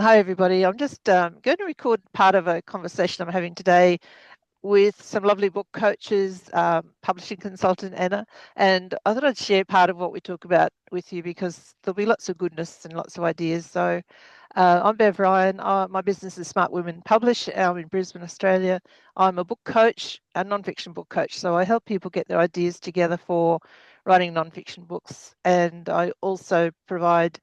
Hi, everybody. I'm just going to record part of a conversation I'm having today with some lovely book coaches, publishing consultant Anna, and I thought I'd share part of what we talk about with you because there'll be lots of goodness and lots of ideas. So I'm Bev Ryan. My business is Smart Women Publish. I'm in Brisbane, Australia. I'm a book coach, a non-fiction book coach. So I help people get their ideas together for writing non-fiction books, and I also provide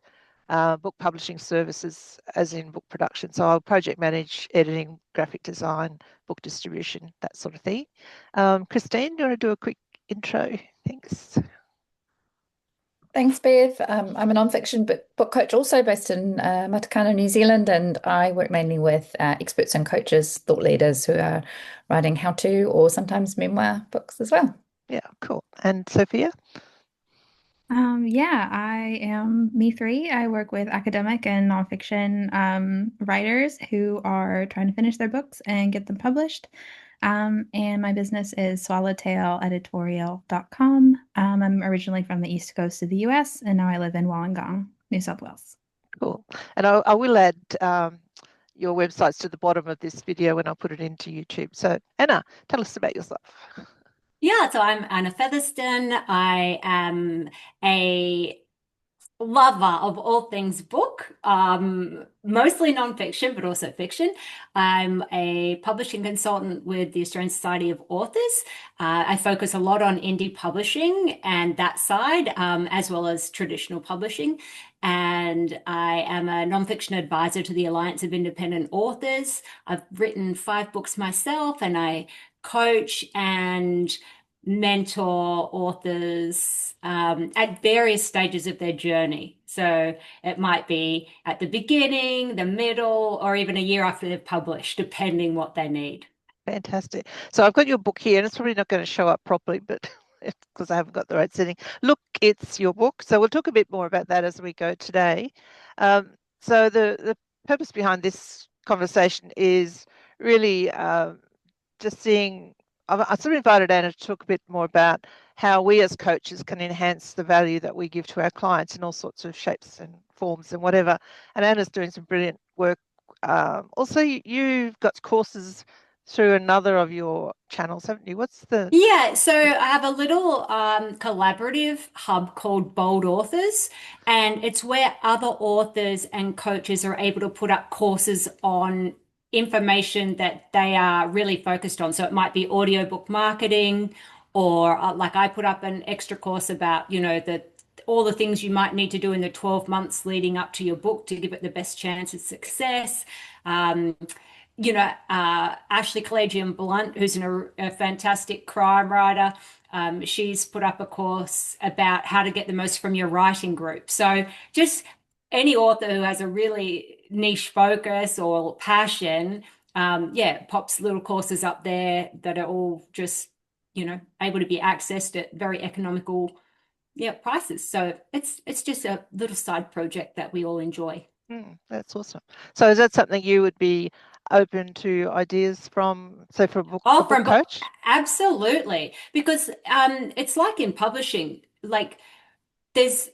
book publishing services, as in book production. So I'll project manage, editing, graphic design, book distribution, that sort of thing. Christine, do you want to do a quick intro? Thanks. Thanks, Bev. I'm a nonfiction book coach also based in Matakana, New Zealand, and I work mainly with experts and coaches, thought leaders who are writing how-to or sometimes memoir books as well. Yeah, cool. And Sophia? Yeah, I am Me3. I work with academic and nonfiction writers who are trying to finish their books and get them published. And my business is swallowtaileditorial.com. I'm originally from the East Coast of the US, and now I live in Wollongong, New South Wales. Cool. And I will add your websites to the bottom of this video when I put it into YouTube. So Anna, tell us about yourself. Yeah, so I'm Anna Featherston. I am a lover of all things book, mostly nonfiction, but also fiction. I'm a publishing consultant with the Australian Society of Authors. I focus a lot on indie publishing and that side, as well as traditional publishing. And I am a nonfiction advisor to the Alliance of Independent Authors. I've written 5 books myself, and I coach and mentor authors at various stages of their journey. So it might be at the beginning, the middle, or even a year after they've published, depending what they need. Fantastic. So I've got your book here, and it's probably not going to show up properly, but because I haven't got the right setting. Look, it's your book. So we'll talk a bit more about that as we go today. So the purpose behind this conversation is really just seeing. I sort of invited Anna to talk a bit more about how we as coaches can enhance the value that we give to our clients in all sorts of shapes and forms and whatever. And Anna's doing some brilliant work. Also, you've got courses through another of your channels, haven't you? What's the... Yeah, so I have a little collaborative hub called Bold Authors, and it's where other authors and coaches are able to put up courses on information that they are really focused on. So it might be audiobook marketing, or like I put up an extra course about, the all the things you might need to do in the 12 months leading up to your book to give it the best chance of success. Um, Ashley Collegium Blunt, who's a fantastic crime writer, she's put up a course about how to get the most from your writing group. So just any author who has a really niche focus or passion, pops little courses up there that are all just, able to be accessed at very economical, prices. So it's just a little side project that we all enjoy. That's awesome. So is that something you would be open to ideas from, say, for a Oh, book from book, coach? absolutely. Because it's like in publishing, like there's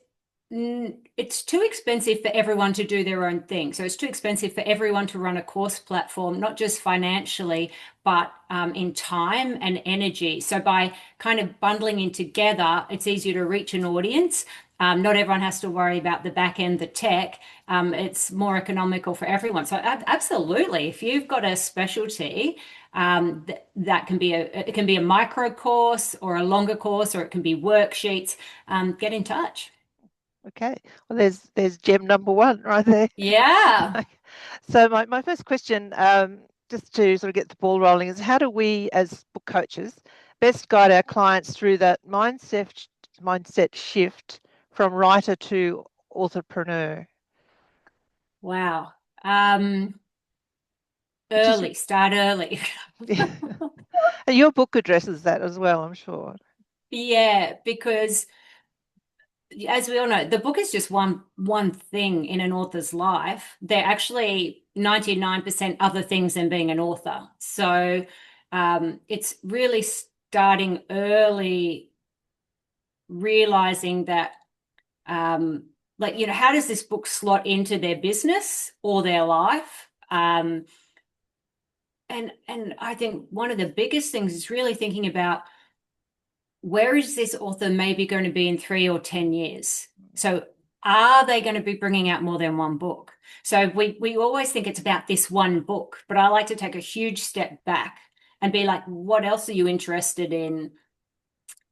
it's too expensive for everyone to do their own thing. So it's too expensive for everyone to run a course platform, not just financially, but in time and energy. So by kind of bundling in together, it's easier to reach an audience. Not everyone has to worry about the back end, the tech. It's more economical for everyone. So absolutely, if you've got a specialty, that can be it can be a micro course or a longer course, or it can be worksheets. Get in touch. Okay. Well, there's gem number one right there. Yeah. So my first question, just to sort of get the ball rolling, is how do we as book coaches best guide our clients through that mindset shift from writer to authorpreneur? Wow. Which is Start early. and your book addresses that as well, I'm sure. Yeah, because as we all know, the book is just one thing in an author's life. They're actually 99% other things than being an author. So it's really starting early, realizing that like, how does this book slot into their business or their life? And I think one of the biggest things is really thinking about, where is this author maybe going to be in 3 or 10 years? So are they going to be bringing out more than one book? So we always think it's about this one book, but I like to take a huge step back and be like, what else are you interested in?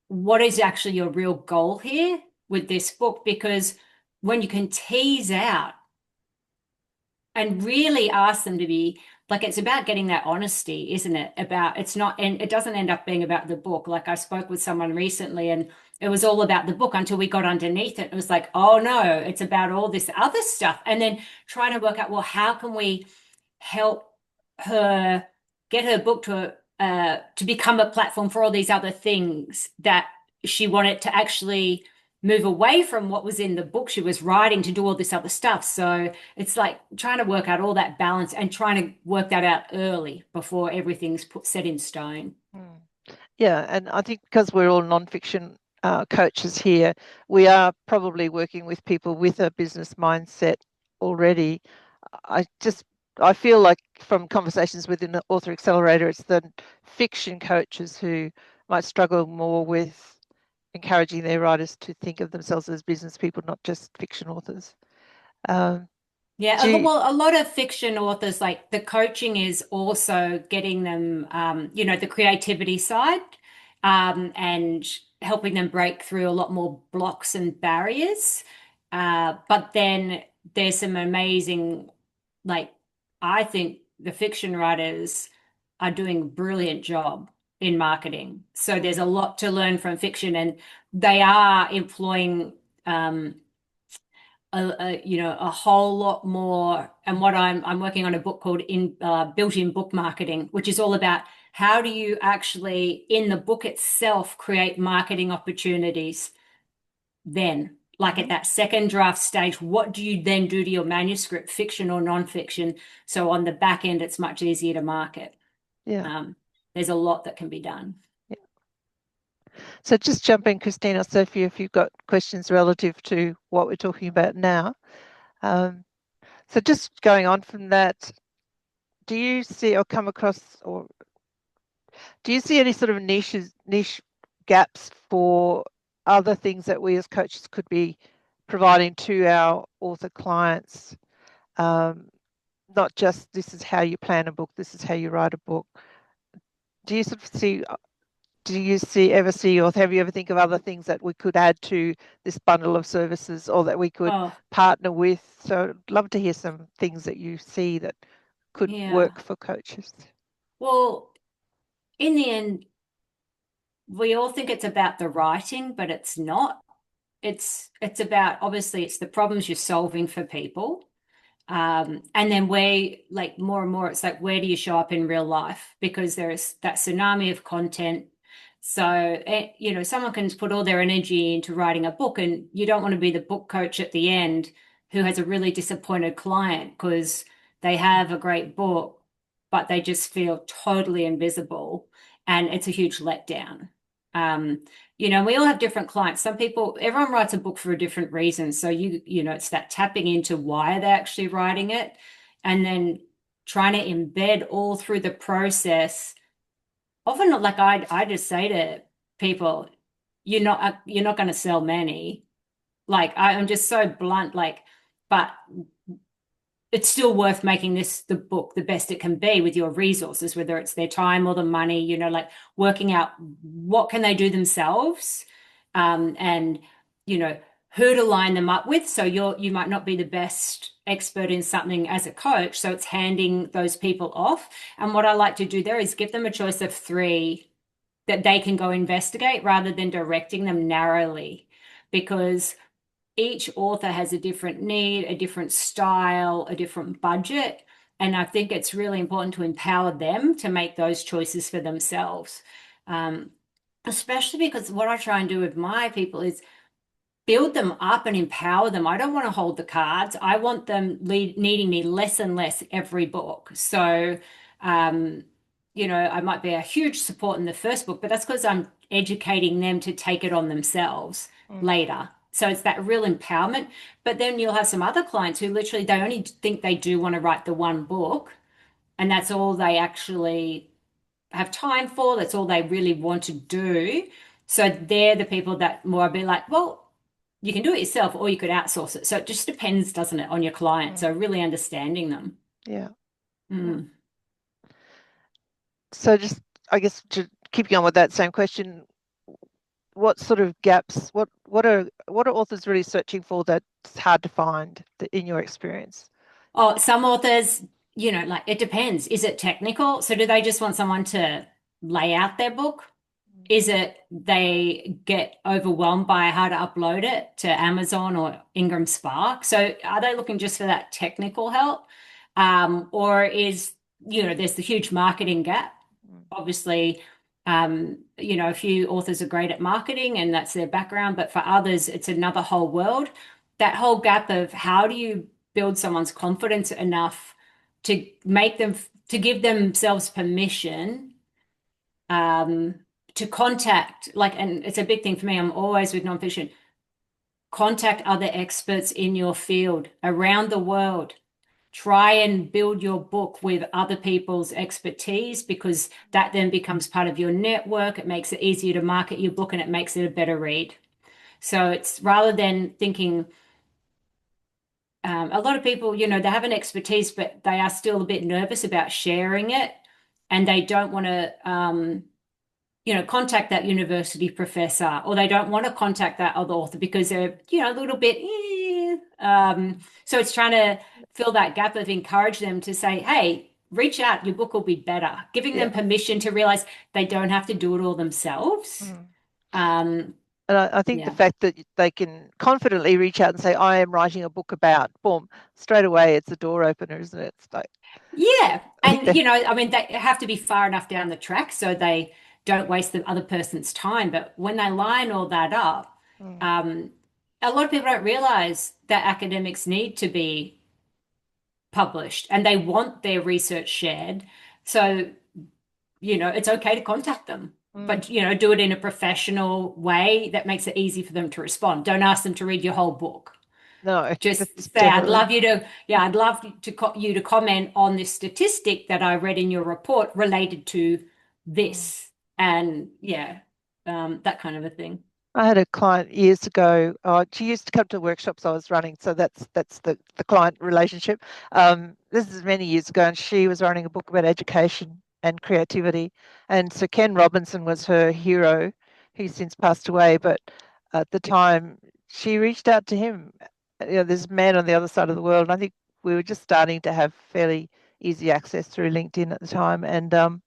What is actually your real goal here with this book? Because when you can tease out and really ask them to be like, it's about getting that honesty, isn't it? It's not, and it doesn't end up being about the book. Like, I spoke with someone recently and it was all about the book until we got underneath it. It was like, oh no, it's about all this other stuff. And then trying to work out, well, how can we help her get her book to become a platform for all these other things that she wanted to actually move away from what was in the book she was writing to do all this other stuff. So it's like trying to work out all that balance and trying to work that out early before everything's set in stone. Yeah, and I think because we're all nonfiction coaches here, we are probably working with people with a business mindset already. I feel like from conversations within the Author Accelerator, it's the fiction coaches who might struggle more with encouraging their writers to think of themselves as business people, not just fiction authors. Yeah, well, a lot of fiction authors, like the coaching is also getting them, the creativity side, and helping them break through a lot more blocks and barriers. But then there's some amazing, like, I think the fiction writers are doing a brilliant job in marketing. So there's a lot to learn from fiction, and they are employing a whole lot more. And what I'm working on a book called Built-in Book Marketing, which is all about how do you actually in the book itself create marketing opportunities. Then, like at that second draft stage, what do you then do to your manuscript, fiction or nonfiction? So on the back end, it's much easier to market. Yeah. There's a lot that can be done. So just jump in, Christine or Sophie, if you've got questions relative to what we're talking about now. So just going on from that, do you see or come across, or do you see any sort of niche gaps for other things that we as coaches could be providing to our author clients? Not just this is how you plan a book, this is how you write a book. Do you ever see, or have you ever think of other things that we could add to this bundle of services, or that we could partner with? So I'd love to hear some things that you see that could work for coaches. Well, in the end, we all think it's about the writing, but it's not. It's about, obviously, it's the problems you're solving for people. And then more and more, it's like, where do you show up in real life? Because there's that tsunami of content. So, someone can put all their energy into writing a book, and you don't want to be the book coach at the end who has a really disappointed client because they have a great book, but they just feel totally invisible, and it's a huge letdown. We all have different clients. Everyone writes a book for a different reason. So it's that tapping into why they're actually writing it, and then trying to embed all through the process. Often, like I just say to people, you're not going to sell many. Like, I'm just so blunt, but it's still worth making the book the best it can be with your resources, whether it's their time or the money, working out what can they do themselves, and who to line them up with. So you might not be the best expert in something as a coach, so it's handing those people off. And what I like to do there is give them a choice of 3 that they can go investigate, rather than directing them narrowly, because each author has a different need, a different style, a different budget. And I think it's really important to empower them to make those choices for themselves. Especially because what I try and do with my people is build them up and empower them. I don't want to hold the cards. I want them needing me less and less every book. So, I might be a huge support in the first book, but that's because I'm educating them to take it on themselves later. So it's that real empowerment. But then you'll have some other clients who literally they only think they do want to write the one book, and that's all they actually have time for. That's all they really want to do. So they're the people that more be like, well, you can do it yourself or you could outsource it. So it just depends, doesn't it, on your client. So really understanding them. Yeah. Mm. So just, I guess, to keeping on with that same question, what sort of gaps, what are authors really searching for that's hard to find in your experience? Oh, some authors, like it depends. Is it technical? So do they just want someone to lay out their book? Is it they get overwhelmed by how to upload it to Amazon or Ingram Spark? So are they looking just for that technical help? Or is, there's the huge marketing gap. Obviously, a few authors are great at marketing and that's their background, but for others, it's another whole world. That whole gap of how do you build someone's confidence enough to make them, to give themselves permission, to contact, and it's a big thing for me. I'm always with nonfiction. Contact other experts in your field around the world. Try and build your book with other people's expertise because that then becomes part of your network. It makes it easier to market your book and it makes it a better read. So it's rather than thinking, a lot of people, they have an expertise, but they are still a bit nervous about sharing it and they don't want to, contact that university professor, or they don't want to contact that other author because they're, a little bit, so it's trying to fill that gap of encourage them to say, hey, reach out, your book will be better, giving them permission to realize they don't have to do it all themselves. And I think the fact that they can confidently reach out and say, I am writing a book about, boom, straight away, it's a door opener, isn't it? It's like, and they have to be far enough down the track so they don't waste the other person's time. But when they line all that up, a lot of people don't realize that academics need to be published and they want their research shared. So, it's okay to contact them, but, do it in a professional way that makes it easy for them to respond. Don't ask them to read your whole book. No, just say, I'd love you to comment on this statistic that I read in your report related to this. And that kind of a thing. I had a client years ago. She used to come to workshops I was running, so that's the client relationship. This is many years ago, and she was writing a book about education and creativity. And so Ken Robinson was her hero. He's since passed away, but at the time she reached out to him. This man on the other side of the world. And I think we were just starting to have fairly easy access through LinkedIn at the time, and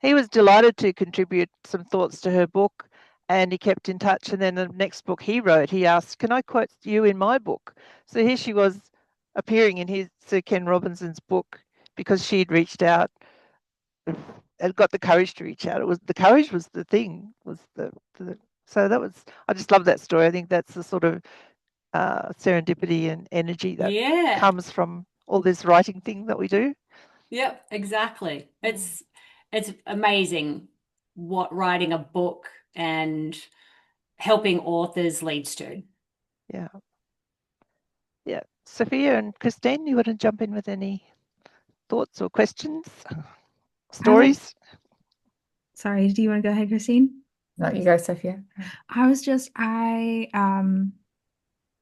he was delighted to contribute some thoughts to her book. And he kept in touch. And then the next book he wrote, he asked, can I quote you in my book? So here she was appearing in Sir Ken Robinson's book because she'd reached out and got the courage to reach out. The courage was the thing, so that was, I just love that story. I think that's the sort of serendipity and energy that comes from all this writing thing that we do. Yep, exactly. It's amazing what writing a book and helping authors leads to. Yeah. Sophia and Christine, you want to jump in with any thoughts or questions? Stories? Sorry, do you want to go ahead, Christine? No, you go, Sophia. I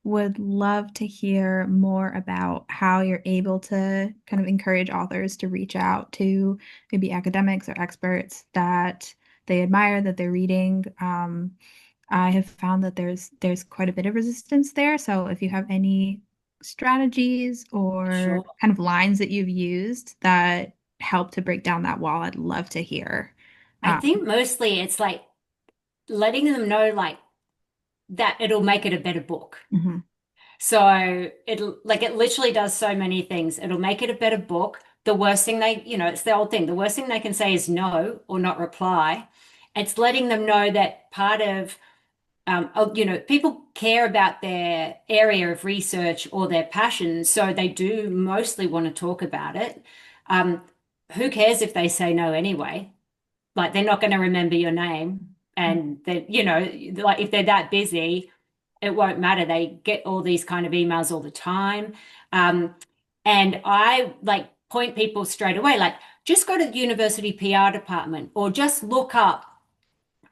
would love to hear more about how you're able to kind of encourage authors to reach out to maybe academics or experts that they admire, that they're reading. I have found that there's quite a bit of resistance there. So if you have any strategies or kind of lines that you've used that help to break down that wall, I'd love to hear. I think mostly it's like letting them know that it'll make it a better book. So it literally does so many things. It'll make it a better book. The worst thing it's the old thing. The worst thing they can say is no or not reply. It's letting them know that part of, people care about their area of research or their passion. So they do mostly want to talk about it. Who cares if they say no anyway? Like they're not going to remember your name. And if they're that busy, it won't matter. They get all these kind of emails all the time. And I like point people straight away, like just go to the university PR department or just look up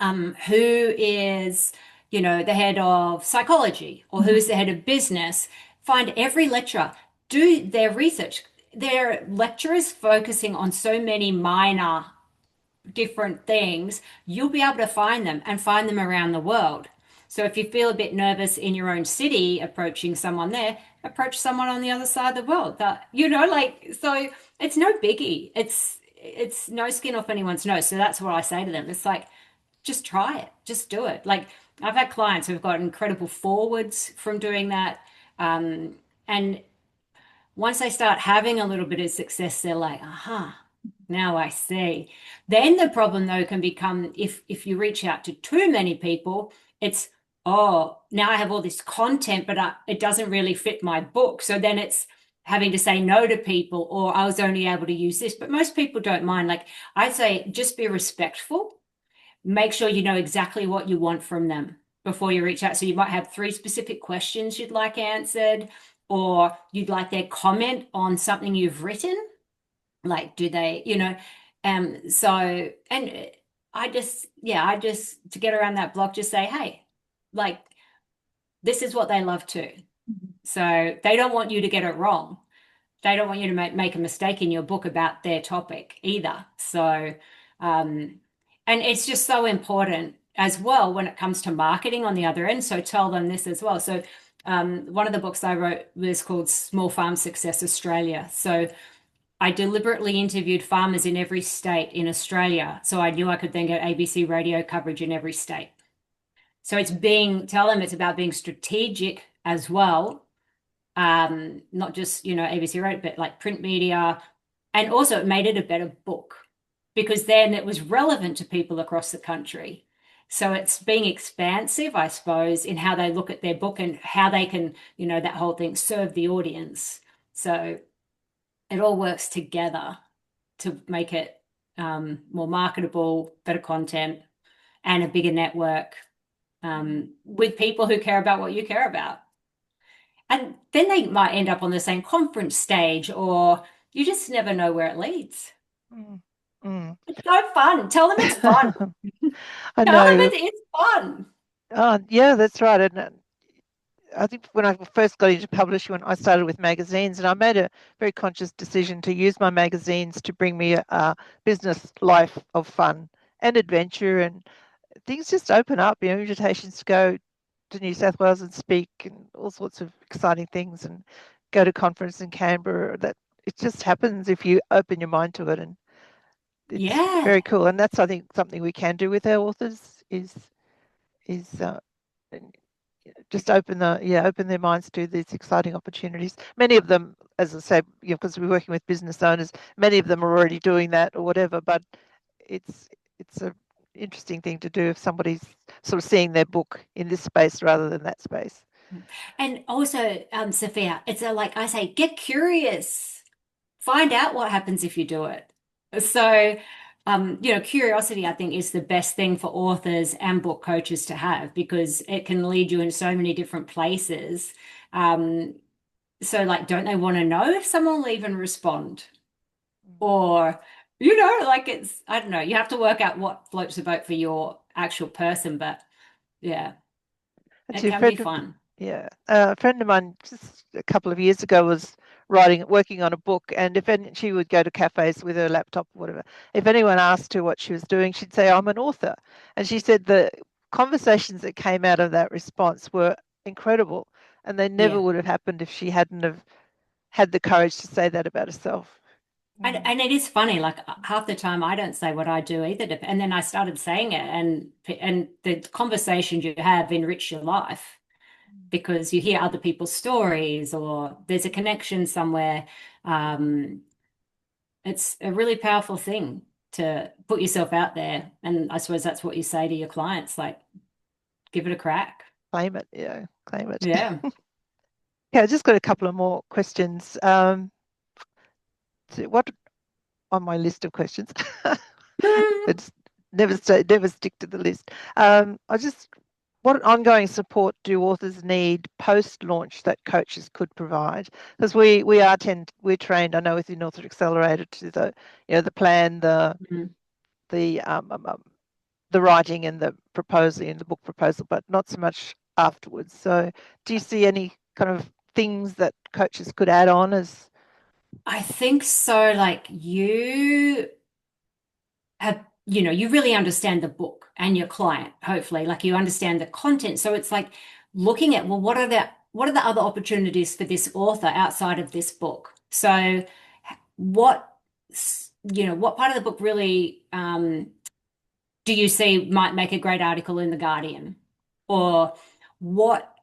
who is, you know, the head of psychology or who is the head of business. Find every lecturer, do their research. Their lecturers focusing on so many minor different things, you'll be able to find them and find them around the world. So if you feel a bit nervous in your own city approaching someone there, approach someone on the other side of the world. That, you know, like, so it's no biggie. It's no skin off anyone's nose. So that's what I say to them. It's like, just try it, just do it. Like I've had clients who've got incredible forwards from doing that. And once they start having a little bit of success, they're like, aha, now I see. Then the problem though can become if you reach out to too many people, it's, oh, now I have all this content, but it doesn't really fit my book. So then it's having to say no to people, or I was only able to use this. But most people don't mind. Like I say, just be respectful. Make sure you know exactly what you want from them before you reach out. So you might have 3 specific questions you'd like answered, or you'd like their comment on something you've written. Like, do they, you know, so, and I just to get around that block, just say, hey, like, this is what they love too. So they don't want you to get it wrong. They don't want you to make a mistake in your book about their topic either. So, and it's just so important as well when it comes to marketing on the other end. So tell them this as well. So one of the books I wrote was called Small Farm Success Australia. So I deliberately interviewed farmers in every state in Australia. So I knew I could then get ABC radio coverage in every state. So tell them it's about being strategic as well. Not just, you know, ABC radio, but like print media. And also it made it a better book because then it was relevant to people across the country. So it's being expansive, I suppose, in how they look at their book and how they can, you know, that whole thing, serve the audience. So it all works together to make it more marketable, better content, and a bigger network with people who care about what you care about. And then they might end up on the same conference stage, or you just never know where it leads. It's so fun. Tell them it's fun. I Tell them know. it's fun. Oh, yeah, that's right. And I think when I first got into publishing, I started with magazines, and I made a very conscious decision to use my magazines to bring me a business life of fun and adventure, and things just open up. You know, invitations to go to New South Wales and speak, and all sorts of exciting things, and go to conference in Canberra. That it just happens if you open your mind to it, and it's very cool. And that's, I think, something we can do with our authors is just open their minds to these exciting opportunities. Many of them, as I say, because we're working with business owners, many of them are already doing that or whatever, but it's a interesting thing to do if somebody's sort of seeing their book in this space rather than that space. And also, Sophia, it's like I say, get curious. Find out what happens if you do it. So, you know, curiosity, I think, is the best thing for authors and book coaches to have because it can lead you in so many different places. So, like, don't they want to know if someone will even respond? Or, you know, like I don't know, you have to work out what floats the boat for your actual person, but yeah, it can be fun. Yeah, a friend of mine just a couple of years ago was working on a book, and she would go to cafes with her laptop or whatever. If anyone asked her what she was doing, she'd say, "I'm an author." And she said the conversations that came out of that response were incredible, and they never would have happened if she hadn't have had the courage to say that about herself. And it is funny, like half the time I don't say what I do either. And then I started saying it, and the conversations you have enrich your life because you hear other people's stories or there's a connection somewhere. It's a really powerful thing to put yourself out there. And I suppose that's what you say to your clients, like, give it a crack. Claim it, yeah, claim it. Yeah. Yeah, I just got a couple of more questions. What on my list of questions? It's never stick to the list. I just what ongoing support do authors need post-launch that coaches could provide? Because we're trained, I know, within Author Accelerator to the plan, the writing and the proposal in the book proposal, but not so much afterwards. So do you see any kind of things that coaches could add on as? I think so. Like you have, you really understand the book and your client, hopefully, like you understand the content. So it's like looking at, well, what are the other opportunities for this author outside of this book? So what, what part of the book really do you see might make a great article in The Guardian? Or what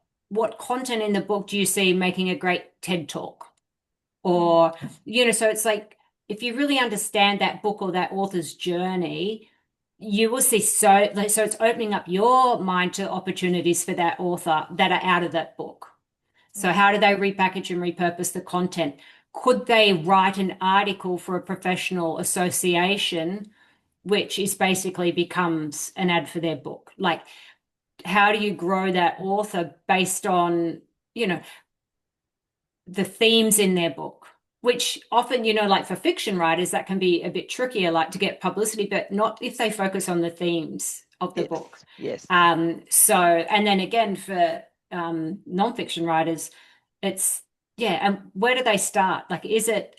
content in the book do you see making a great TED Talk? Or, so it's like if you really understand that book or that author's journey, you will see so it's opening up your mind to opportunities for that author that are out of that book. So how do they repackage and repurpose the content? Could they write an article for a professional association, which is basically becomes an ad for their book? Like, how do you grow that author based on, the themes in their book? Which often, like for fiction writers, that can be a bit trickier, like to get publicity, but not if they focus on the themes of the book. Yes. So, and then again, for nonfiction writers, it's, and where do they start? Like, is it,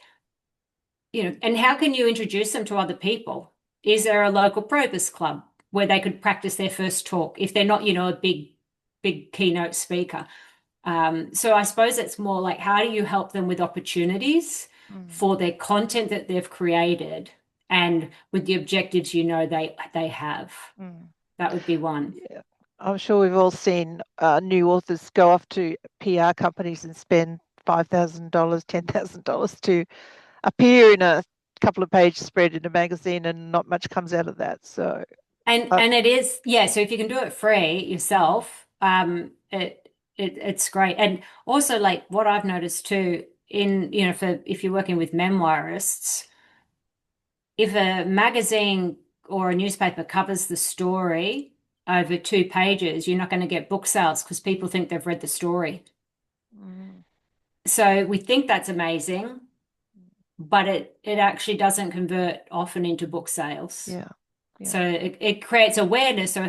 and how can you introduce them to other people? Is there a local Probus club where they could practice their first talk if they're not, a big keynote speaker? So I suppose it's more like, how do you help them with opportunities for their content that they've created and with the objectives they have? That would be one. Yeah. I'm sure we've all seen new authors go off to PR companies and spend $5,000, $10,000 to appear in a couple of page spread in a magazine, and not much comes out of that. So and it is, so if you can do it free yourself, it's great. And also, like, what I've noticed too, if you're working with memoirists, if a magazine or a newspaper covers the story over 2 pages, you're not going to get book sales because people think they've read the story. So we think that's amazing, but it actually doesn't convert often into book sales. Yeah. So it creates awareness. So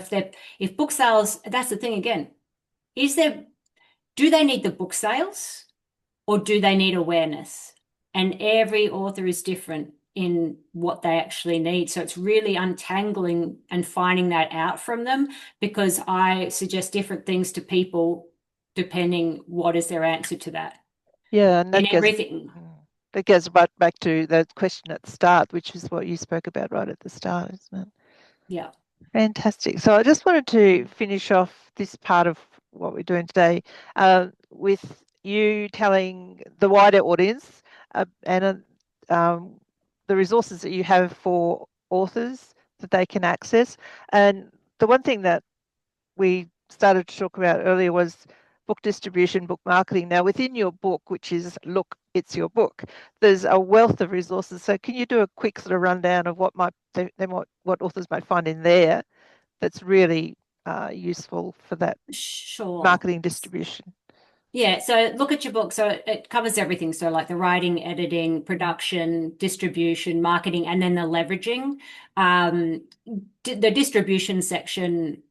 if book sales, that's the thing again, do they need the book sales or do they need awareness? And every author is different in what they actually need. So it's really untangling and finding that out from them, because I suggest different things to people depending what is their answer to that. Yeah, and everything. That goes back to the question at the start, which is what you spoke about right at the start, isn't it? Yeah. Fantastic. So I just wanted to finish off this part of what we're doing today with you telling the wider audience and the resources that you have for authors that they can access. And the one thing that we started to talk about earlier was book distribution, book marketing. Now, within your book, which is Look, It's Your Book, there's a wealth of resources. So can you do a quick sort of rundown of what authors might find in there that's really useful for that marketing distribution? Yeah, so Look at Your Book. So it covers everything. So like the writing, editing, production, distribution, marketing, and then the leveraging. The distribution section,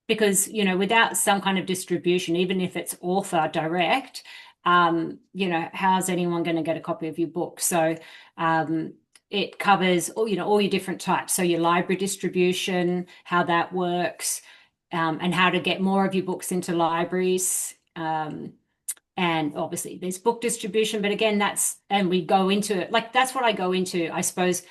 because, without some kind of distribution, even if it's author direct, how's anyone going to get a copy of your book? So it covers all your different types. So your library distribution, how that works, and how to get more of your books into libraries. And obviously there's book distribution, but again, we go into it, like that's what I go into, I suppose,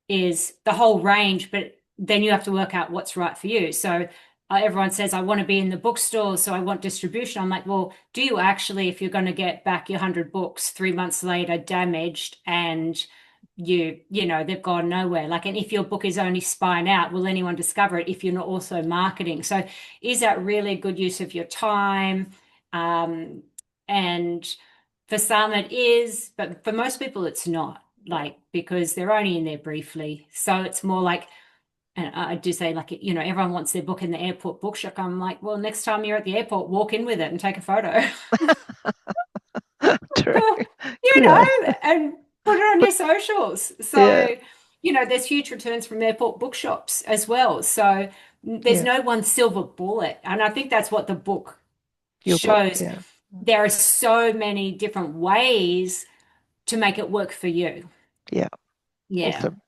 is the whole range, but then you have to work out what's right for you. So everyone says, I want to be in the bookstore, so I want distribution. I'm like, well, do you actually, if you're going to get back your 100 books 3 months later damaged and they've gone nowhere, like, and if your book is only spine out, will anyone discover it if you're not also marketing? So is that really a good use of your time? And for some it is, but for most people it's not, like, because they're only in there briefly. So it's more like, And I do say, like, you know, everyone wants their book in the airport bookshop. I'm like, well, next time you're at the airport, walk in with it and take a photo. True. You Good know, idea. and put it on your socials. So, Yeah. you know, there's huge returns from airport bookshops as well. So there's Yeah. no one silver bullet. And I think that's what the book Your book. shows. Yeah. There are so many different ways to make it work for you. Yeah. Yeah. Awesome.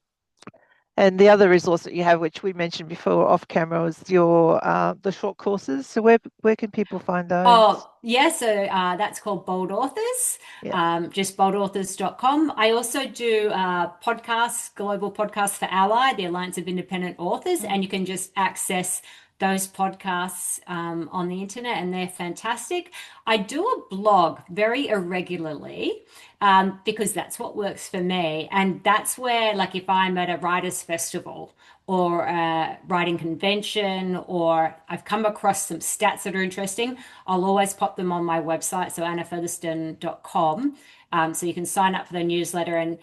And the other resource that you have, which we mentioned before off camera, was your the short courses. So where can people find those? Oh, yeah. So that's called Bold Authors, Yeah. just boldauthors.com. I also do podcasts, global podcasts for Ally, the Alliance of Independent Authors, and you can just access those podcasts on the internet, and they're fantastic. I do a blog very irregularly because that's what works for me. And that's where, like, if I'm at a writers' festival or a writing convention, or I've come across some stats that are interesting, I'll always pop them on my website, so annafeatherston.com. So you can sign up for the newsletter, and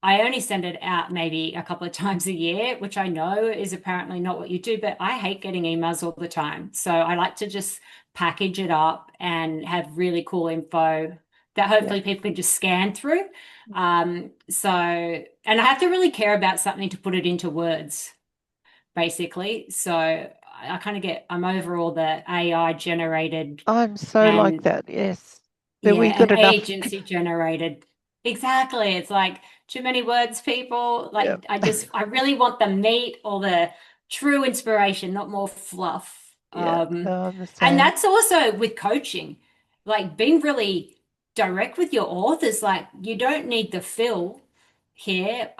I only send it out maybe a couple of times a year, which I know is apparently not what you do, but I hate getting emails all the time. So I like to just package it up and have really cool info that hopefully people can just scan through. And I have to really care about something to put it into words, basically. So I kind of I'm over all the AI generated I'm so like and that. Yes. But we've and got enough. agency generated. Exactly. It's like too many words, people. Like Yep. I really want the meat or the true inspiration, not more fluff. Yeah. No, I'm the And same. that's also with coaching, like being really direct with your authors. Like, you don't need the fill here.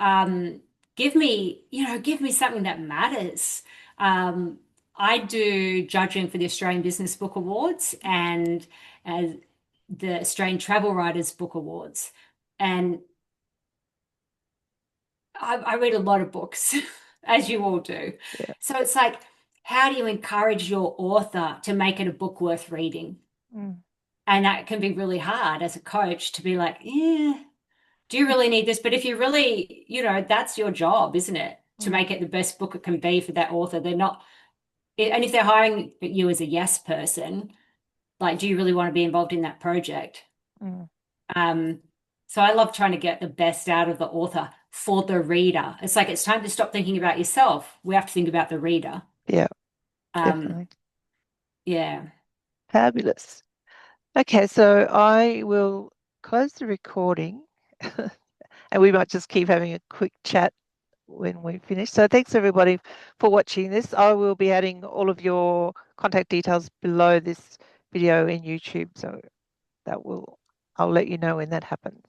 Give me something that matters. I do judging for the Australian Business Book Awards and the Australian Travel Writers Book Awards. And I read a lot of books, as you all do. Yeah. So it's like, how do you encourage your author to make it a book worth reading? And that can be really hard as a coach to be like, yeah, do you really need this? But if you really, that's your job, isn't it? To make it the best book it can be for that author. They're not, and if they're hiring you as a yes person, like, do you really want to be involved in that project? So I love trying to get the best out of the author for the reader. It's like, it's time to stop thinking about yourself. We have to think about the reader. Yeah. Definitely. Yeah. Fabulous. Okay, so I will close the recording and we might just keep having a quick chat when we finish. So thanks everybody for watching this. I will be adding all of your contact details below this video in YouTube. So I'll let you know when that happens.